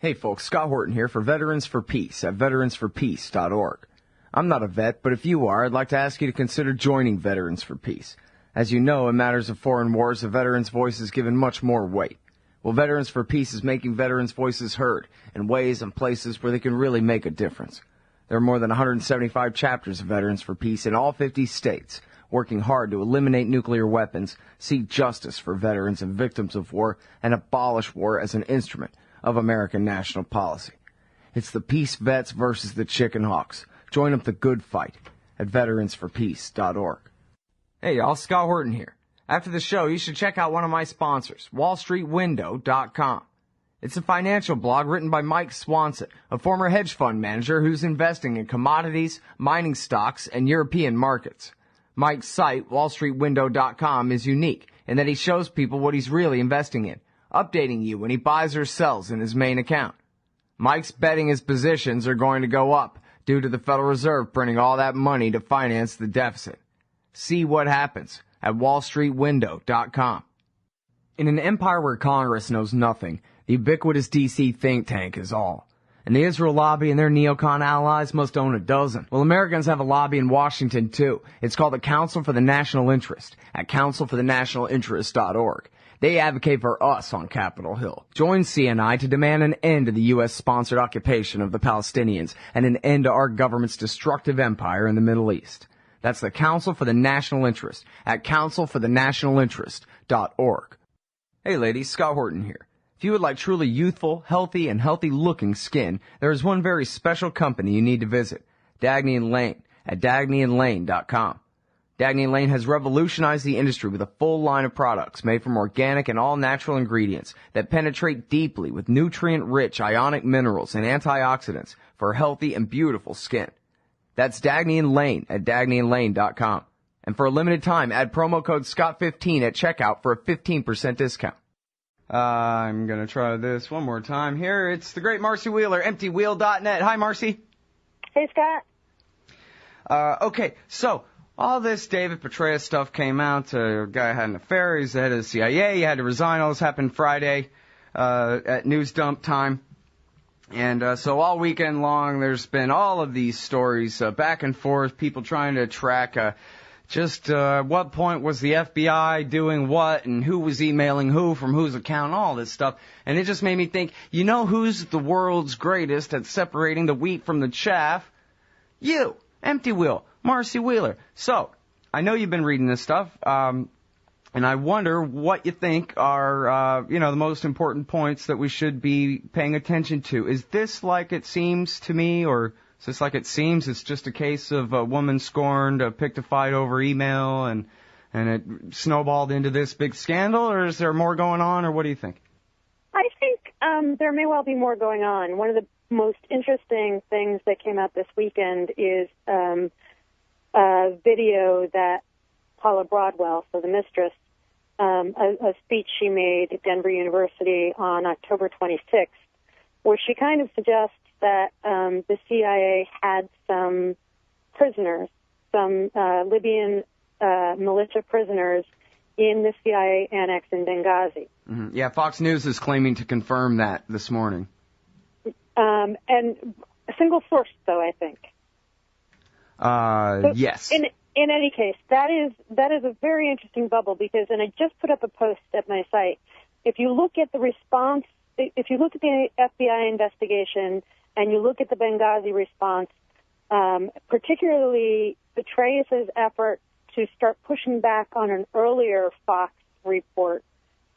Hey folks, Scott Horton here for Veterans for Peace at veteransforpeace.org. I'm not a vet, but if you are, I'd like to ask you to consider joining Veterans for Peace. As you know, in matters of foreign wars, a veteran's voice is given much more weight. Well, Veterans for Peace is making veterans' voices heard in ways and places where they can really make a difference. There are more than 175 chapters of Veterans for Peace in all 50 states, working hard to eliminate nuclear weapons, seek justice for veterans and victims of war, and abolish war as an instrument of American national policy. It's the Peace Vets versus the Chicken Hawks. Join up the good fight at veteransforpeace.org. Hey y'all, Scott Horton here. After the show, you should check out one of my sponsors, wallstreetwindow.com. It's a financial blog written by Mike Swanson, a former hedge fund manager who's investing in commodities, mining stocks, and European markets. Mike's site, wallstreetwindow.com, is unique in that he shows people what he's really investing in, updating you when he buys or sells in his main account. Mike's betting his positions are going to go up due to the Federal Reserve printing all that money to finance the deficit. See what happens at wallstreetwindow.com. In an empire where Congress knows nothing, the ubiquitous D.C. think tank is all. And the Israel lobby and their neocon allies must own a dozen. Well, Americans have a lobby in Washington, too. It's called the Council for the National Interest at councilforthenationalinterest.org. They advocate for us on Capitol Hill. Join CNI to demand an end to the U.S.-sponsored occupation of the Palestinians and an end to our government's destructive empire in the Middle East. That's the Council for the National Interest at councilforthenationalinterest.org. Hey ladies, Scott Horton here. If you would like truly youthful, healthy, and healthy-looking skin, there is one very special company you need to visit, Dagny & Lane at dagnyandlane.com. Dagny & Lane has revolutionized the industry with a full line of products made from organic and all-natural ingredients that penetrate deeply with nutrient-rich ionic minerals and antioxidants for healthy and beautiful skin. That's Dagny & Lane at dagnyandlane.com. And for a limited time, add promo code SCOTT15 at checkout for a 15% discount. I'm going to try this one more time here. It's the great Marcy Wheeler, Emptywheel.net. Hi, Marcy. Hey, Scott. Okay, so all this David Petraeus stuff came out. A guy had an affair. He's the head of the CIA. He had to resign. All this happened Friday at news dump time. And so all weekend long, there's been all of these stories back and forth, people trying to track just what point was the FBI doing what and who was emailing who from whose account, all this stuff. And it just made me think, you know who's the world's greatest at separating the wheat from the chaff? You, Emptywheel, Marcy Wheeler. So, I know you've been reading this stuff, and I wonder what you think are, the most important points that we should be paying attention to. Is this like it seems to me, or is this like it seems it's just a case of a woman scorned, picked a fight over email, and it snowballed into this big scandal, or is there more going on, or what do you think? I think there may well be more going on. One of the most interesting things that came out this weekend is a video that Paula Broadwell, so the mistress, a speech she made at Denver University on October 26th, where she kind of suggests that the CIA had some prisoners, some Libyan militia prisoners in the CIA annex in Benghazi. Mm-hmm. Yeah, Fox News is claiming to confirm that this morning. And a single source, though, I think. Yes. In any case, that is a very interesting bubble because, and I just put up a post at my site. If you look at the response, if you look at the FBI investigation and you look at the Benghazi response, particularly Petraeus' effort to start pushing back on an earlier Fox report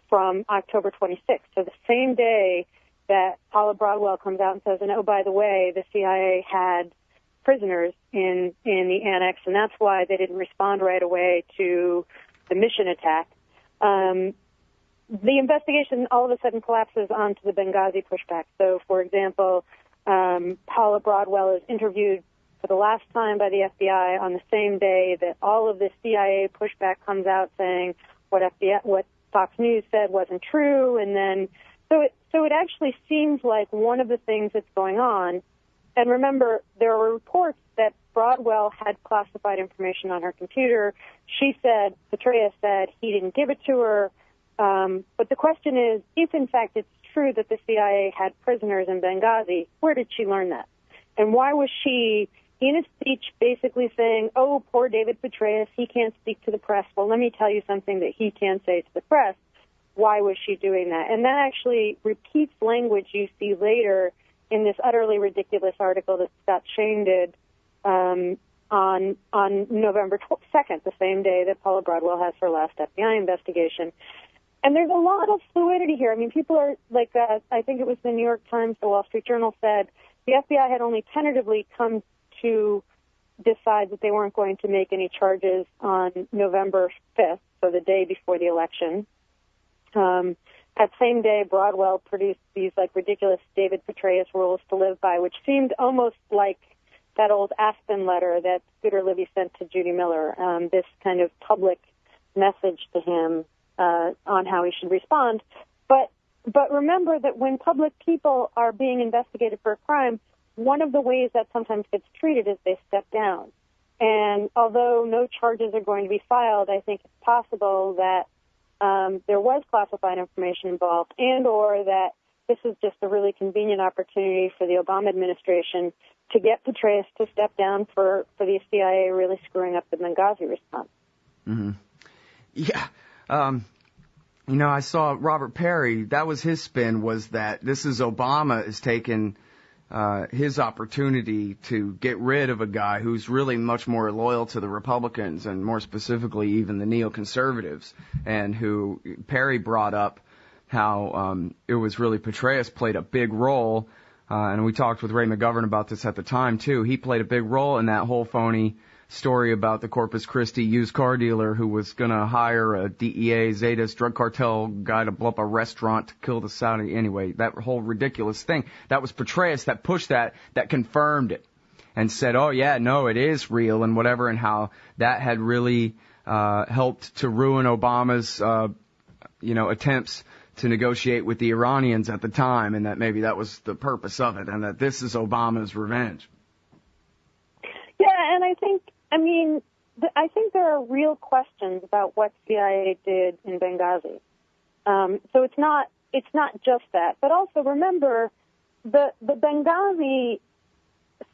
from October 26th, so the same day that Paula Broadwell comes out and says, and oh, by the way, the CIA had prisoners in the annex, and that's why they didn't respond right away to the mission attack. The investigation all of a sudden collapses onto the Benghazi pushback. So, for example, Paula Broadwell is interviewed for the last time by the FBI on the same day that all of the CIA pushback comes out saying what Fox News said wasn't true, and then so it actually seems like one of the things that's going on. And remember, there were reports that Broadwell had classified information on her computer. She said, Petraeus said he didn't give it to her. But the question is, if in fact it's true that the CIA had prisoners in Benghazi, where did she learn that? And why was she in a speech basically saying, oh, poor David Petraeus, he can't speak to the press. Well, let me tell you something that he can say to the press. Why was she doing that? And that actually repeats language you see later in this utterly ridiculous article that Scott Shane did on November 2nd, the same day that Paula Broadwell has her last FBI investigation. And there's a lot of fluidity here. I mean, people are like, I think it was the New York Times, the Wall Street Journal said, the FBI had only tentatively come to decide that they weren't going to make any charges on November 5th, so the day before the election. That same day, Broadwell produced these like ridiculous David Petraeus rules to live by, which seemed almost like that old Aspen letter that Scooter Libby sent to Judy Miller, this kind of public message to him on how he should respond. But remember that when public people are being investigated for a crime, one of the ways that sometimes gets treated is they step down. And although no charges are going to be filed, I think it's possible that there was classified information involved, and or that this is just a really convenient opportunity for the Obama administration to get Petraeus to step down for the CIA really screwing up the Benghazi response. Mm-hmm. Yeah. I saw Robert Perry, that was his spin, was that this is Obama is taking his opportunity to get rid of a guy who's really much more loyal to the Republicans and more specifically even the neoconservatives, and who Perry brought up how it was really Petraeus played a big role, and we talked with Ray McGovern about this at the time too. He played a big role in that whole phony story about the Corpus Christi used car dealer who was going to hire a DEA Zetas drug cartel guy to blow up a restaurant to kill the Saudi. Anyway, that whole ridiculous thing. That was Petraeus that pushed that confirmed it and said, oh, yeah, no, it is real and whatever, and how that had really helped to ruin Obama's, attempts to negotiate with the Iranians at the time, and that maybe that was the purpose of it, and that this is Obama's revenge. Yeah, and I think there are real questions about what CIA did in Benghazi. So it's not just that, but also remember the Benghazi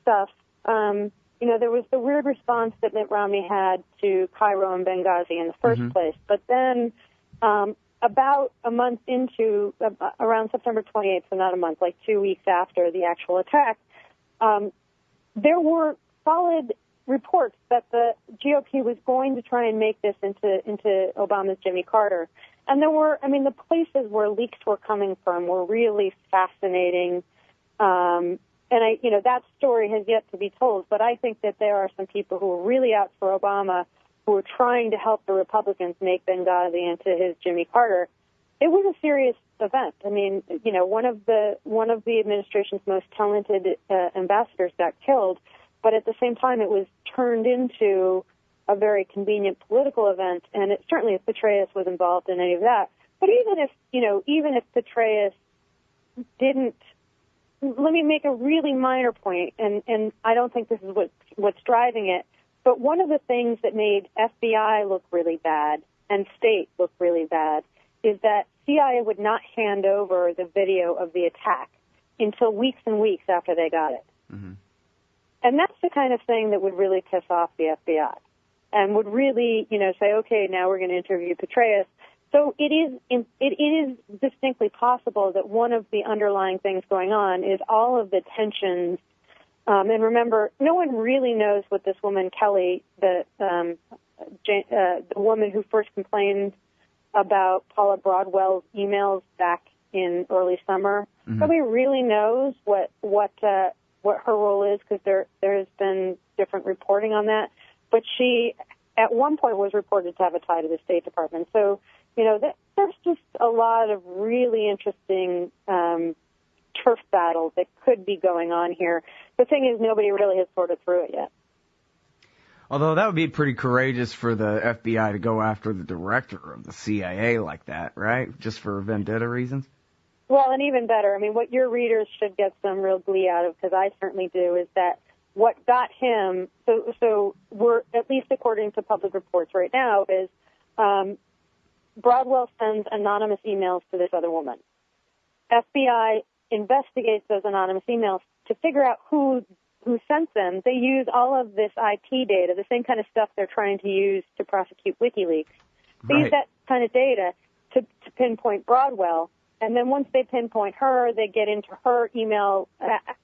stuff. There was the weird response that Mitt Romney had to Cairo and Benghazi in the first place, but then about a month into around September 28th, so not a month, like 2 weeks after the actual attack, there were solid reports that the GOP was going to try and make this into Obama's Jimmy Carter. And the places where leaks were coming from were really fascinating. That story has yet to be told, but I think that there are some people who are really out for Obama who are trying to help the Republicans make Benghazi into his Jimmy Carter. It was a serious event. I mean, one of the administration's most talented ambassadors got killed, but at the same time, it was turned into a very convenient political event, and it certainly if Petraeus was involved in any of that. But even if Petraeus didn't, let me make a really minor point, and I don't think this is what's driving it, but one of the things that made FBI look really bad and state look really bad is that CIA would not hand over the video of the attack until weeks and weeks after they got it. Mm-hmm. And that's the kind of thing that would really piss off the FBI and would really, say, okay, now we're going to interview Petraeus. So it is distinctly possible that one of the underlying things going on is all of the tensions. And remember, no one really knows what this woman, Kelly, the woman who first complained about Paula Broadwell's emails back in early summer, nobody really knows what her role is, because there has been different reporting on that. But she, at one point, was reported to have a tie to the State Department. So, there's just a lot of really interesting turf battles that could be going on here. The thing is, nobody really has sorted through it yet. Although that would be pretty courageous for the FBI to go after the director of the CIA like that, right? Just for vendetta reasons? Well, and even better, what your readers should get some real glee out of, because I certainly do, is that what got him, so we're, at least according to public reports right now, is Broadwell sends anonymous emails to this other woman. FBI investigates those anonymous emails to figure out who sent them. They use all of this IP data, the same kind of stuff they're trying to use to prosecute WikiLeaks. They use that kind of data to pinpoint Broadwell. And then once they pinpoint her, they get into her email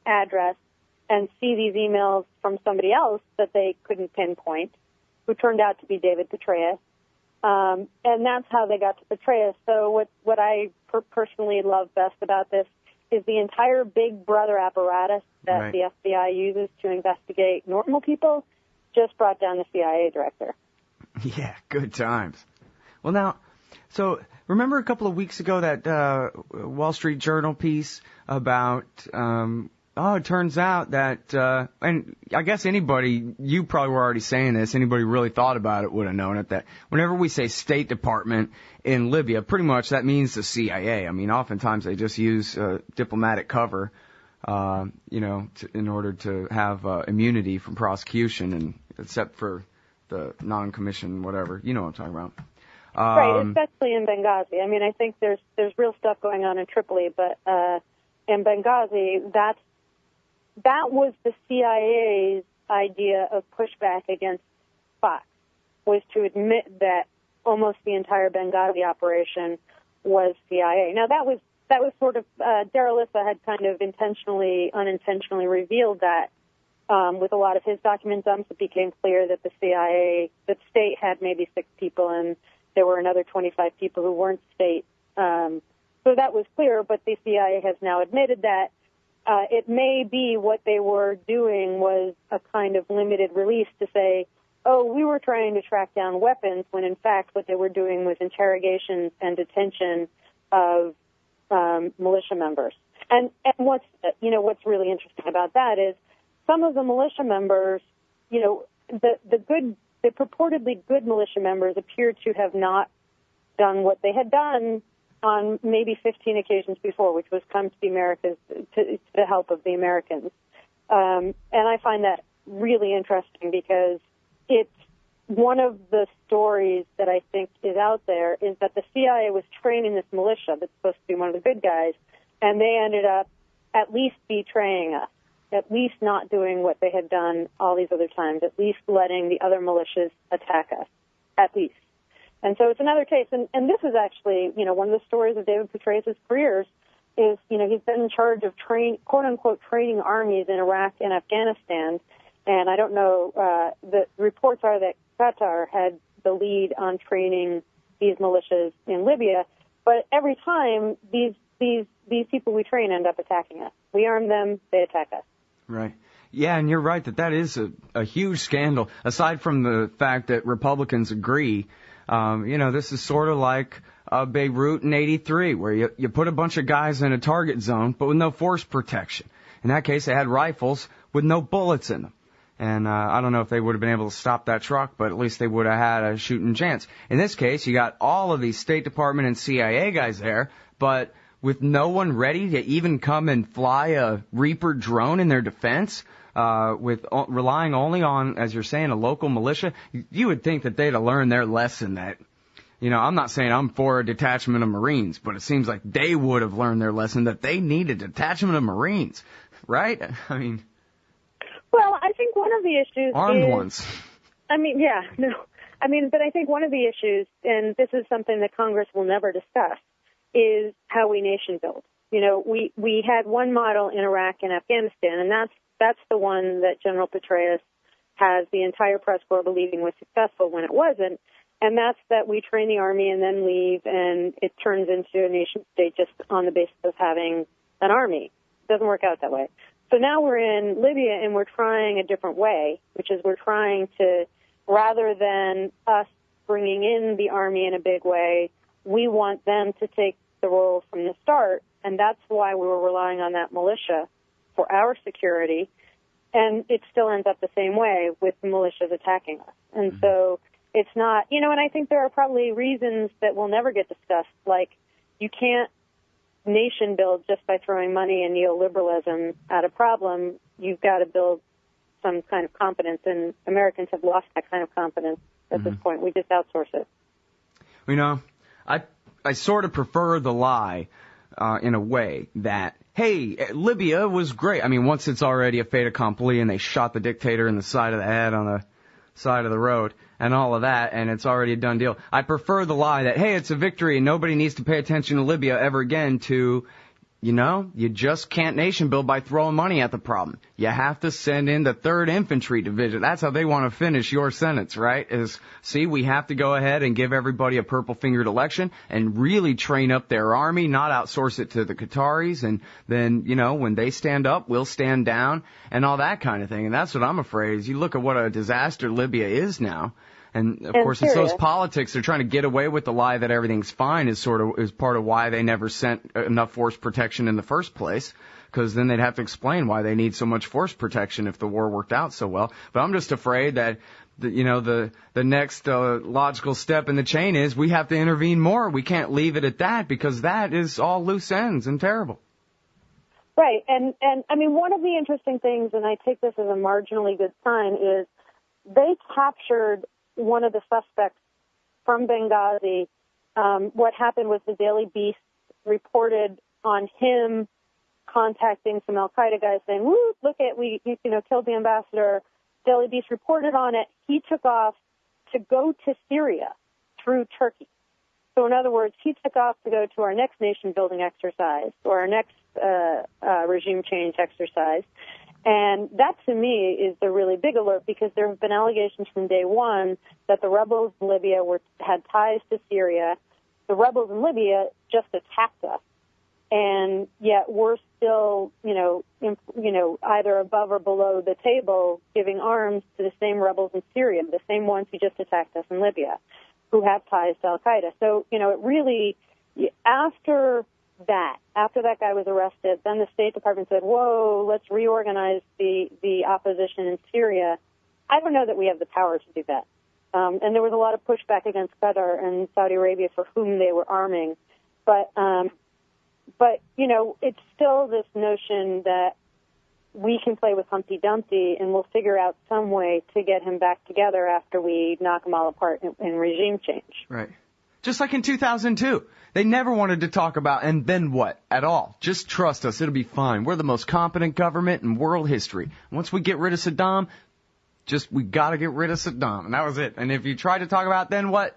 address and see these emails from somebody else that they couldn't pinpoint, who turned out to be David Petraeus. And that's how they got to Petraeus. So what I personally love best about this is the entire Big Brother apparatus that the FBI uses to investigate normal people just brought down the CIA director. Yeah, good times. Well, now, so remember a couple of weeks ago that Wall Street Journal piece about, it turns out that, and I guess anybody, you probably were already saying this, anybody who really thought about it would have known it, that whenever we say State Department in Libya, pretty much that means the CIA. I mean, oftentimes they just use diplomatic cover, in order to have immunity from prosecution, and except for the non-commissioned whatever. You know what I'm talking about. Right, especially in Benghazi. I mean, I think there's real stuff going on in Tripoli, but in Benghazi, that was the CIA's idea of pushback against Fox, was to admit that almost the entire Benghazi operation was CIA. Now, that was sort of, Darrell Issa had kind of unintentionally revealed that with a lot of his document dumps. It became clear that the state had maybe 6 people, and there were another 25 people who weren't state. So that was clear, but the CIA has now admitted that it may be what they were doing was a kind of limited release to say, oh, we were trying to track down weapons, when in fact what they were doing was interrogations and detention of militia members. And what's really interesting about that is some of the militia members, the purportedly good militia members appear to have not done what they had done on maybe 15 occasions before, which was come to the help of the Americans. And I find that really interesting because it's one of the stories that I think is out there is that the CIA was training this militia that's supposed to be one of the good guys, and they ended up at least betraying us, at least not doing what they had done all these other times, at least letting the other militias attack us, at least. And so it's another case, and this is actually, one of the stories of David Petraeus' careers is, he's been in charge of quote-unquote training armies in Iraq and Afghanistan, and I don't know, the reports are that Qatar had the lead on training these militias in Libya, but every time these people we train end up attacking us. We arm them, they attack us. Right. Yeah, and you're right that is a huge scandal. Aside from the fact that Republicans agree, this is sort of like Beirut in '83, where you put a bunch of guys in a target zone, but with no force protection. In that case, they had rifles with no bullets in them. And I don't know if they would have been able to stop that truck, but at least they would have had a shooting chance. In this case, you got all of these State Department and CIA guys there, but with no one ready to even come and fly a Reaper drone in their defense, with relying only on, as you're saying, a local militia, you would think that they'd have learned their lesson that, I'm not saying I'm for a detachment of Marines, but it seems like they would have learned their lesson that they need a detachment of Marines, right? I mean... Well, I think one of the issues armed ones. I mean, yeah, no. I mean, but I think one of the issues, and this is something that Congress will never discuss, is how we nation build. We had one model in Iraq and Afghanistan, and that's the one that General Petraeus has the entire press corps believing was successful when it wasn't, and that's that we train the army and then leave, and it turns into a nation state just on the basis of having an army. It doesn't work out that way. So now we're in Libya and we're trying a different way, which is we're trying to, rather than us bringing in the army in a big way, we want them to take the role from the start, and that's why we were relying on that militia for our security, and it still ends up the same way with the militias attacking us. And so it's not, and I think there are probably reasons that will never get discussed, like you can't nation build just by throwing money and neoliberalism at a problem. You've got to build some kind of competence, and Americans have lost that kind of competence at this point. We just outsource it. I sort of prefer the lie in a way that, hey, Libya was great. I mean, once it's already a fait accompli and they shot the dictator in the side of the head on the side of the road and all of that, and it's already a done deal. I prefer the lie that, hey, it's a victory and nobody needs to pay attention to Libya ever again to, you just can't nation build by throwing money at the problem. You have to send in the 3rd Infantry Division. That's how they want to finish your sentence, right? We have to go ahead and give everybody a purple-fingered election and really train up their army, not outsource it to the Qataris. And then, when they stand up, we'll stand down and all that kind of thing. And that's what I'm afraid is you look at what a disaster Libya is now. And of course, it's those politics. They're trying to get away with the lie that everything's fine is part of why they never sent enough force protection in the first place. Because then they'd have to explain why they need so much force protection if the war worked out so well. But I'm just afraid that, the next logical step in the chain is we have to intervene more. We can't leave it at that because that is all loose ends and terrible. Right. And I mean, one of the interesting things, and I take this as a marginally good sign, is they captured one of the suspects from Benghazi. What happened was the Daily Beast reported on him contacting some Al-Qaeda guys saying, woo, look at, we killed the ambassador. Daily Beast reported on it. He took off to go to Syria through Turkey. So in other words, he took off to go to our next nation-building exercise or our next regime change exercise. And that, to me, is the really big alert because there have been allegations from day one that the rebels in Libya had ties to Syria. The rebels in Libya just attacked us, and yet we're still, either above or below the table giving arms to the same rebels in Syria, the same ones who just attacked us in Libya, who have ties to Al-Qaeda. So, it really, after that guy was arrested, then the State Department said, whoa, let's reorganize the opposition in Syria. I don't know that we have the power to do that. And there was a lot of pushback against Qatar and Saudi Arabia for whom they were arming. But it's still this notion that we can play with Humpty Dumpty and we'll figure out some way to get him back together after we knock them all apart in regime change. Right. Just like in 2002. They never wanted to talk about, and then what, at all. Just trust us, it'll be fine. We're the most competent government in world history. Once we get rid of Saddam, we gotta get rid of Saddam. And that was it. And if you try to talk about then what,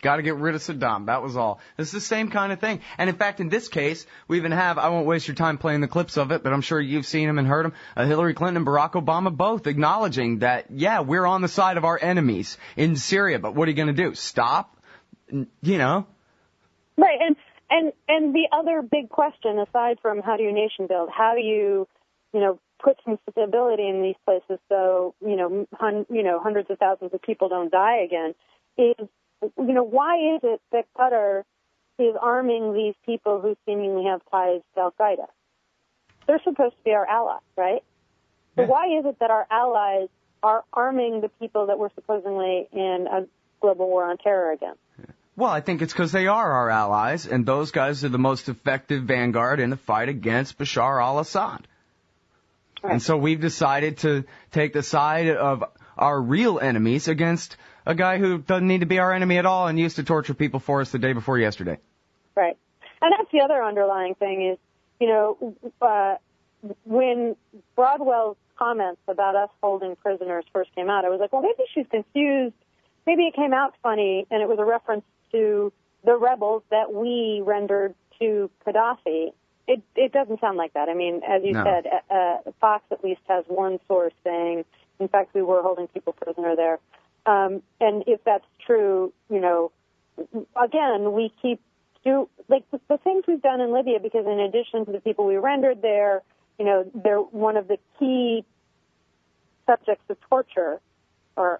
gotta get rid of Saddam. That was all. It's the same kind of thing. And in fact, in this case, we even have, I won't waste your time playing the clips of it, but I'm sure you've seen them and heard them, Hillary Clinton and Barack Obama both acknowledging that, yeah, we're on the side of our enemies in Syria, but what are you gonna do? Stop? Right, and the other big question, aside from how do you nation build, how do you, put some stability in these places so, hundreds of thousands of people don't die again, is, why is it that Qatar is arming these people who seemingly have ties to Al-Qaeda? They're supposed to be our allies, right? So why is it that our allies are arming the people that we're supposedly in a global war on terror against? Well, I think it's because they are our allies, and those guys are the most effective vanguard in the fight against Bashar al-Assad. Right. And so we've decided to take the side of our real enemies against a guy who doesn't need to be our enemy at all and used to torture people for us the day before yesterday. Right. And that's the other underlying thing is, when Broadwell's comments about us holding prisoners first came out, I was like, well, maybe she's confused. Maybe it came out funny, and it was a reference to the rebels that we rendered to Gaddafi. It doesn't sound like that. I mean, as you said, Fox at least has one source saying, in fact, we were holding people prisoner there. And if that's true, again, we keep the things we've done in Libya, because in addition to the people we rendered there, they're one of the key subjects of torture, or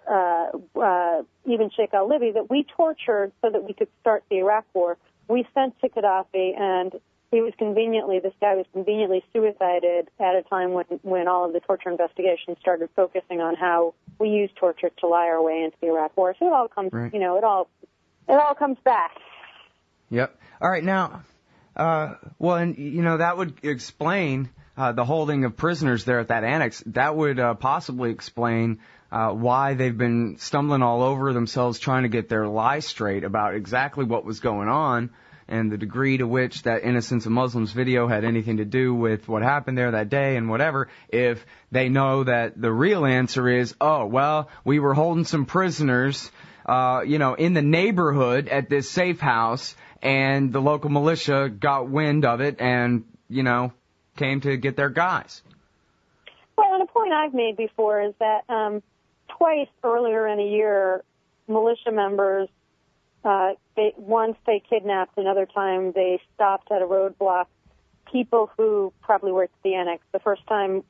even Sheikh al-Libya, that we tortured so that we could start the Iraq war. We sent to Gaddafi, and this guy was conveniently suicided at a time when all of the torture investigations started focusing on how we use torture to lie our way into the Iraq war. So it all comes, right. It all comes back. Yep. All right. Now, that would explain the holding of prisoners there at that annex. That would possibly explain why they've been stumbling all over themselves trying to get their lie straight about exactly what was going on. and the degree to which that Innocence of Muslims video had anything to do with what happened there that day and whatever, if they know that the real answer is, oh, well, we were holding some prisoners, in the neighborhood at this safe house, and the local militia got wind of it and, came to get their guys. Well, and a point I've made before is that twice earlier in the year, militia members, once they kidnapped, another time they stopped at a roadblock people who probably worked at the annex. The first time,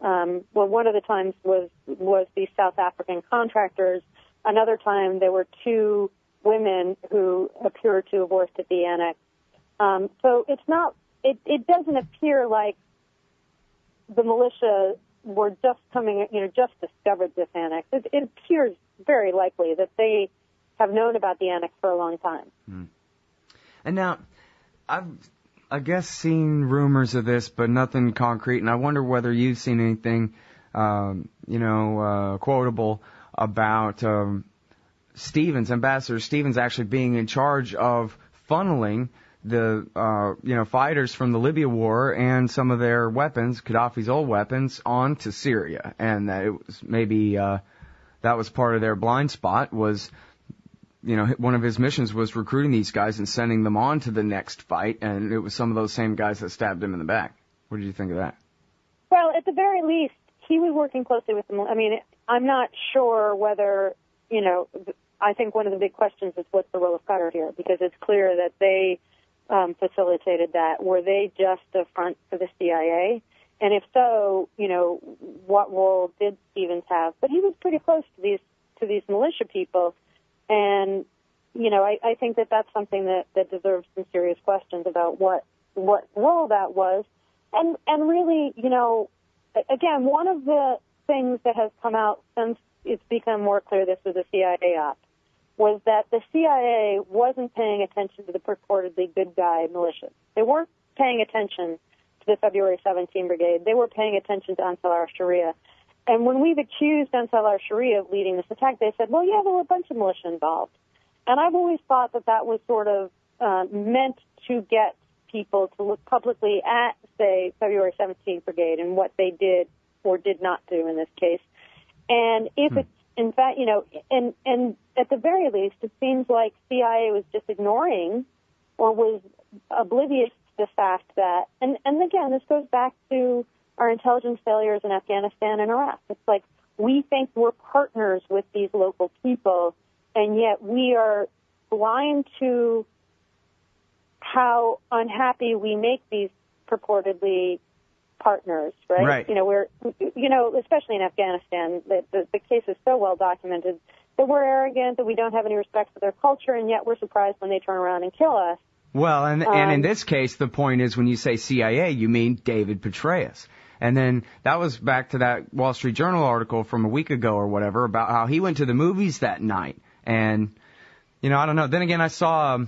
one of the times was the South African contractors. Another time there were two women who appeared to have worked at the annex. So it's not, it doesn't appear like the militia were just just discovered this annex. It appears very likely that they have known about the annex for a long time. Mm. And now, I've, I guess, seen rumors of this, but nothing concrete, and I wonder whether you've seen anything, quotable about Ambassador Stevens actually being in charge of funneling the, fighters from the Libya war and some of their weapons, Gaddafi's old weapons, onto Syria. And that it was maybe, that was part of their blind spot was, one of his missions was recruiting these guys and sending them on to the next fight. And it was some of those same guys that stabbed him in the back. What did you think of that? Well, at the very least, he was working closely with them. I mean, I'm not sure whether, I think one of the big questions is what's the role of Qatar here, because it's clear that they facilitated that. Were they just a front for the CIA? And if so, what role did Stevens have? But he was pretty close to these militia people, and I think that that's something that deserves some serious questions about what role that was, and really, again, one of the things that has come out since it's become more clear this was a CIA op was that the CIA wasn't paying attention to the purportedly good guy militias. They weren't paying attention to the February 17 Brigade. They were paying attention to Ansar al-Sharia. And when we've accused Ansar al-Sharia of leading this attack, they said, well, yeah, there were a bunch of militia involved. And I've always thought that was sort of meant to get people to look publicly at, say, February 17th Brigade and what they did or did not do in this case. And if it's, in fact, and at the very least, it seems like CIA was just ignoring or was oblivious to the fact that, and again, this goes back to our intelligence failures in Afghanistan and Iraq. It's like we think we're partners with these local people, and yet we are blind to how unhappy we make these purportedly partners, right? We're, especially in Afghanistan, the case is so well documented that we're arrogant, that we don't have any respect for their culture, and yet we're surprised when they turn around and kill us. Well, and in this case, the point is when you say CIA, you mean David Petraeus. And then that was back to that Wall Street Journal article from a week ago or whatever about how he went to the movies that night. And, I don't know. Then again, I saw,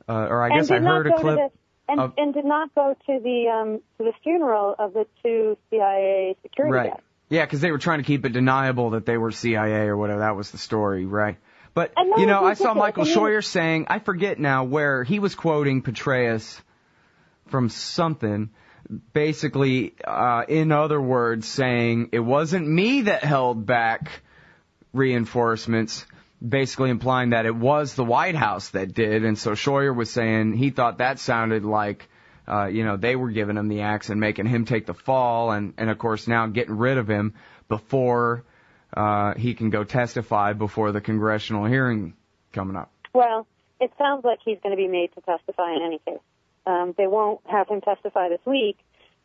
I guess I heard a clip. And did not go to the funeral of the two CIA security guys. Yeah, because they were trying to keep it deniable that they were CIA or whatever. That was the story, right? But, I saw Michael Scheuer saying, I forget now where he was quoting Petraeus from something, basically, in other words, saying it wasn't me that held back reinforcements, basically implying that it was the White House that did. And so Scheuer was saying he thought that sounded like, they were giving him the axe and making him take the fall. And of course, now getting rid of him before he can go testify before the congressional hearing coming up. Well, it sounds like he's going to be made to testify in any case. They won't have him testify this week.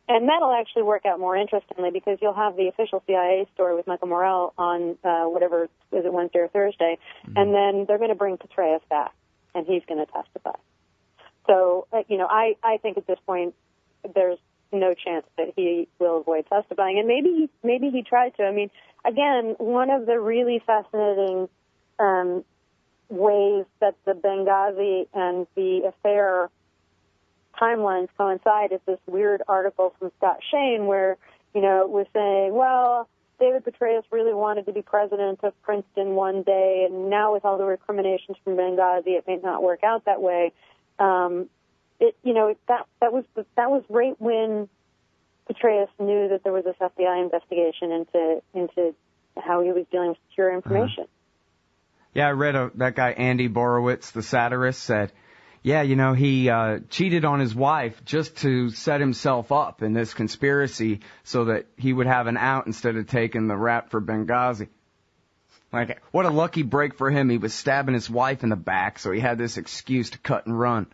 And that'll actually work out more interestingly because you'll have the official CIA story with Michael Morell on whatever, is it Wednesday or Thursday, and then they're going to bring Petraeus back, and he's going to testify. So, I think at this point there's no chance that he will avoid testifying, and maybe he tried to. I mean, again, one of the really fascinating ways that the Benghazi and the affair timelines coincide is this weird article from Scott Shane where, it was saying, well, David Petraeus really wanted to be president of Princeton one day, and now with all the recriminations from Benghazi, it may not work out that way. that was right when Petraeus knew that there was this FBI investigation into how he was dealing with secure information. Yeah, I read that guy Andy Borowitz, the satirist, said, yeah, he cheated on his wife just to set himself up in this conspiracy so that he would have an out instead of taking the rap for Benghazi. Like, what a lucky break for him. He was stabbing his wife in the back, so he had this excuse to cut and run.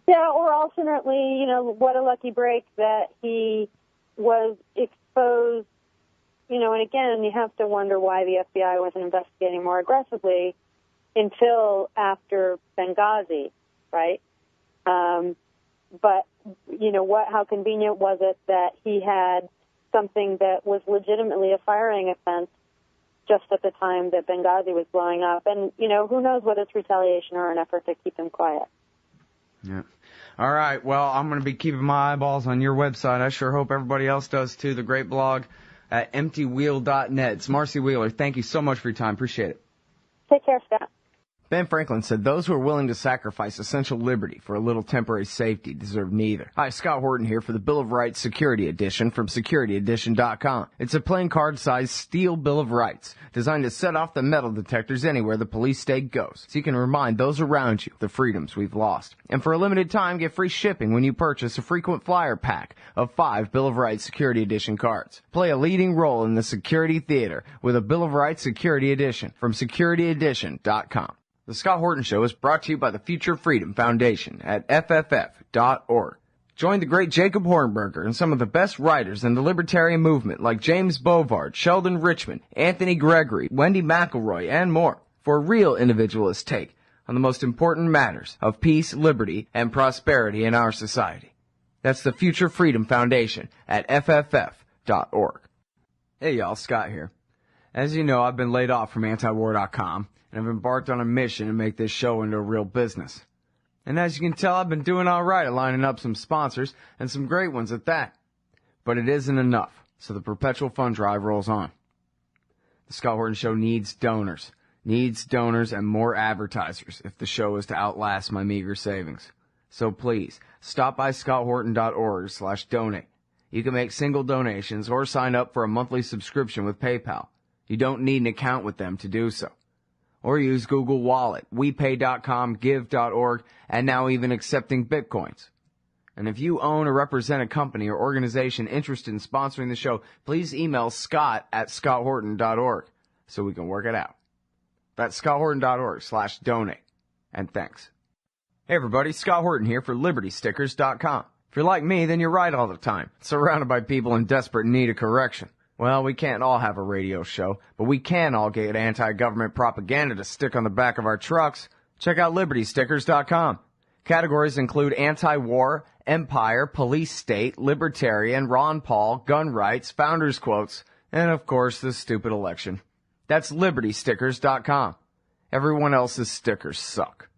Yeah, or alternately, what a lucky break that he was exposed, and again, you have to wonder why the FBI wasn't investigating more aggressively until after Benghazi, right? But, how convenient was it that he had something that was legitimately a firing offense just at the time that Benghazi was blowing up? And, who knows whether it's retaliation or an effort to keep him quiet. Yeah. All right. Well, I'm going to be keeping my eyeballs on your website. I sure hope everybody else does, too. The great blog at emptywheel.net. It's Marcy Wheeler. Thank you so much for your time. Appreciate it. Take care, Scott. Ben Franklin said those who are willing to sacrifice essential liberty for a little temporary safety deserve neither. Hi, Scott Horton here for the Bill of Rights Security Edition from SecurityEdition.com. It's a plain card-sized steel Bill of Rights designed to set off the metal detectors anywhere the police state goes, so you can remind those around you the freedoms we've lost. And for a limited time, get free shipping when you purchase a frequent flyer pack of 5 Bill of Rights Security Edition cards. Play a leading role in the security theater with a Bill of Rights Security Edition from SecurityEdition.com. The Scott Horton Show is brought to you by the Future Freedom Foundation at FFF.org. Join the great Jacob Hornberger and some of the best writers in the libertarian movement like James Bovard, Sheldon Richman, Anthony Gregory, Wendy McElroy, and more for a real individualist take on the most important matters of peace, liberty, and prosperity in our society. That's the Future Freedom Foundation at FFF.org. Hey y'all, Scott here. As you know, I've been laid off from Antywar.com. and I've embarked on a mission to make this show into a real business. And as you can tell, I've been doing all right at lining up some sponsors, and some great ones at that. But it isn't enough, so the perpetual fund drive rolls on. The Scott Horton Show needs donors and more advertisers if the show is to outlast my meager savings. So please, stop by scotthorton.org/donate. You can make single donations or sign up for a monthly subscription with PayPal. You don't need an account with them to do so. Or use Google Wallet, WePay.com, Give.org, and now even accepting Bitcoins. And if you own or represent a company or organization interested in sponsoring the show, please email scott@scotthorton.org so we can work it out. That's scotthorton.org/donate. And thanks. Hey everybody, Scott Horton here for LibertyStickers.com. If you're like me, then you're right all the time, surrounded by people in desperate need of correction. Well, we can't all have a radio show, but we can all get anti-government propaganda to stick on the back of our trucks. Check out LibertyStickers.com. Categories include anti-war, empire, police state, libertarian, Ron Paul, gun rights, founders quotes, and of course the stupid election. That's LibertyStickers.com. Everyone else's stickers suck.